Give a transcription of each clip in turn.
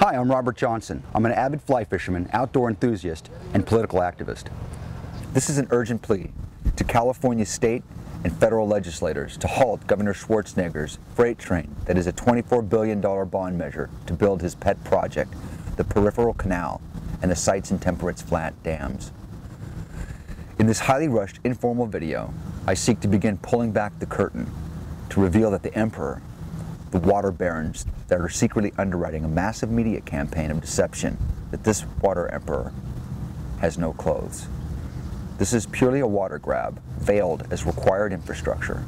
Hi, I'm Robert Johnson. I'm an avid fly fisherman, outdoor enthusiast, and political activist. This is an urgent plea to California state and federal legislators to halt Governor Schwarzenegger's freight train that is a $24 billion bond measure to build his pet project, the Peripheral Canal, and the Sites and Temperance Flat dams. In this highly rushed, informal video, I seek to begin pulling back the curtain to reveal that the Emperor, the water barons that are secretly underwriting a massive media campaign of deception, that this water emperor has no clothes. This is purely a water grab, veiled as required infrastructure.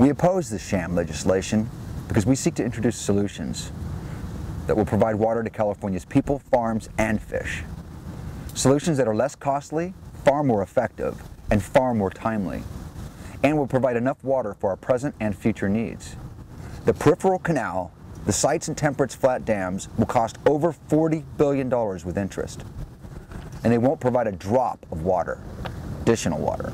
We oppose this sham legislation because we seek to introduce solutions that will provide water to California's people, farms, and fish. Solutions that are less costly, far more effective, and far more timely, and will provide enough water for our present and future needs. The Peripheral Canal, the Sites and Temperance Flat dams will cost over $40 billion with interest. And they won't provide a drop of water, additional water.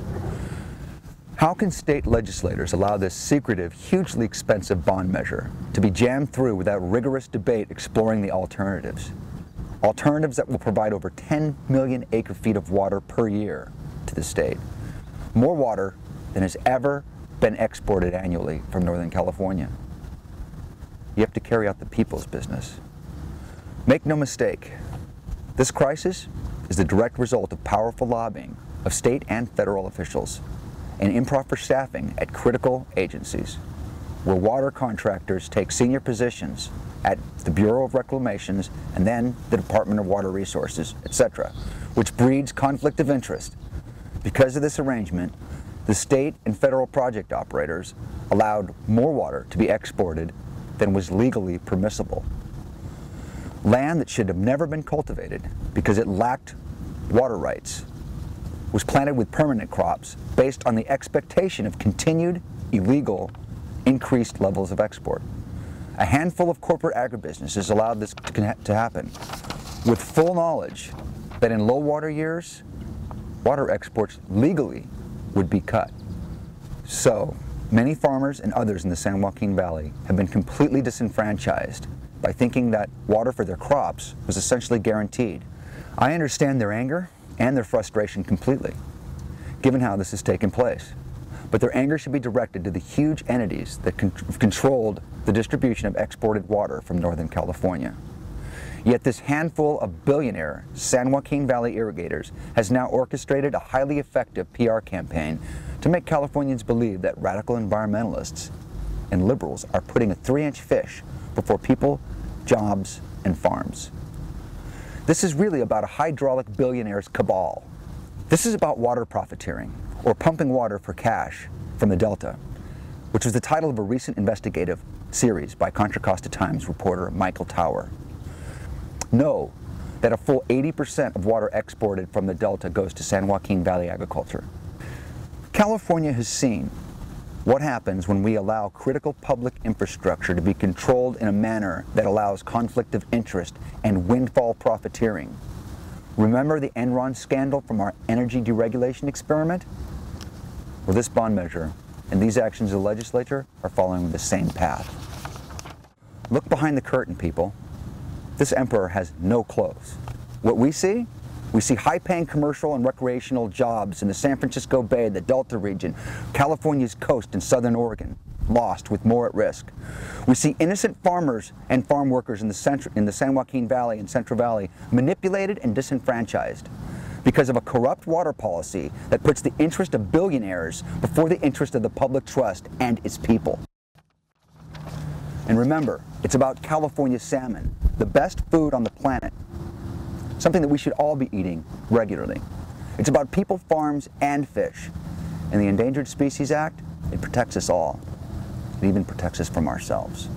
How can state legislators allow this secretive, hugely expensive bond measure to be jammed through without rigorous debate exploring the alternatives? Alternatives that will provide over 10 million acre-feet of water per year to the state. More water than has ever been exported annually from Northern California. You have to carry out the people's business. Make no mistake, this crisis is the direct result of powerful lobbying of state and federal officials and improper staffing at critical agencies, where water contractors take senior positions at the Bureau of Reclamations and then the Department of Water Resources, etc., which breeds conflict of interest. Because of this arrangement, the state and federal project operators allowed more water to be exported than was legally permissible. Land that should have never been cultivated because it lacked water rights was planted with permanent crops based on the expectation of continued, illegal, increased levels of export. A handful of corporate agribusinesses allowed this to happen, with full knowledge that in low water years, water exports legally would be cut. So, many farmers and others in the San Joaquin Valley have been completely disenfranchised by thinking that water for their crops was essentially guaranteed. I understand their anger and their frustration completely, given how this has taken place. But their anger should be directed to the huge entities that controlled the distribution of exported water from Northern California. Yet this handful of billionaire San Joaquin Valley irrigators has now orchestrated a highly effective PR campaign to make Californians believe that radical environmentalists and liberals are putting a 3-inch fish before people, jobs, and farms. This is really about a hydraulic billionaire's cabal. This is about water profiteering, or pumping water for cash from the Delta, which was the title of a recent investigative series by Contra Costa Times reporter Michael Tower. Know that a full 80% of water exported from the Delta goes to San Joaquin Valley agriculture. California has seen what happens when we allow critical public infrastructure to be controlled in a manner that allows conflict of interest and windfall profiteering. Remember the Enron scandal from our energy deregulation experiment? Well, this bond measure and these actions of the legislature are following the same path. Look behind the curtain, people. This emperor has no clothes. What we see high-paying commercial and recreational jobs in the San Francisco Bay, the Delta region, California's coast, and southern Oregon, lost with more at risk. We see innocent farmers and farm workers in the San Joaquin Valley and Central Valley manipulated and disenfranchised because of a corrupt water policy that puts the interest of billionaires before the interest of the public trust and its people. And remember, it's about California salmon, the best food on the planet, something that we should all be eating regularly. It's about people, farms, and fish. And the Endangered Species Act, it protects us all. It even protects us from ourselves.